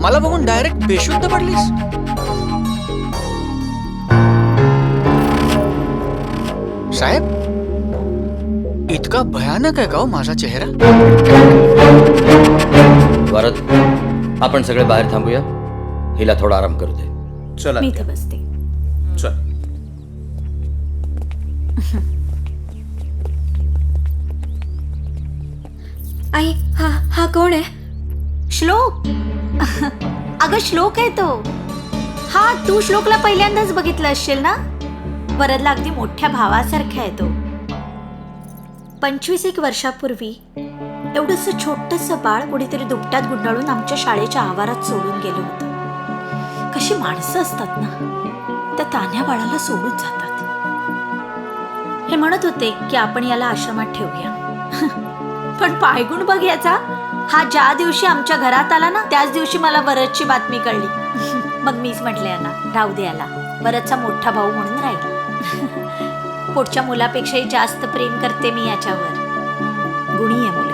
मला बघून डायरेक्ट बेशुद्ध पडलीस? साहेब, इतका भयानक आहे का हो माझा चेहरा? वरद, आपण सगळे बाहेर थांबूया. हिला थोडा आराम करू दे. चला मी इथे बसते. चल. आई, हा कोण आहे? श्लोक. अगं श्लोक आहे तो. हा, तू श्लोकला पहिल्यांदाच बघितलं असशील ना? वरदला अगदी मोठ्या भावासारखा आहे तो. 25 वर्षापूर्वी एवढंसं छोटंसं बाळ कोणीतरी दुपट्यात गुंडाळून आमच्या शाळेच्या आवारात सोडून गेलं होतं. कशी माणसं असतात ना, त्या तान्ह्या बाळाला सोडून जातात. हे म्हणत होते की आपण याला आश्रमात ठेवूया. पण पायगुण बघ याचा. हा ज्या दिवशी आमच्या घरात आला ना, त्याच दिवशी मला वरदची बातमी कळली. मग मीच म्हटले यांना राहू दे याला, वरदचा मोठा भाऊ म्हणून राहील. पुढच्या मुलापेक्षाही जास्त प्रेम करते मी याच्यावर. गुणी आहे मुलगा.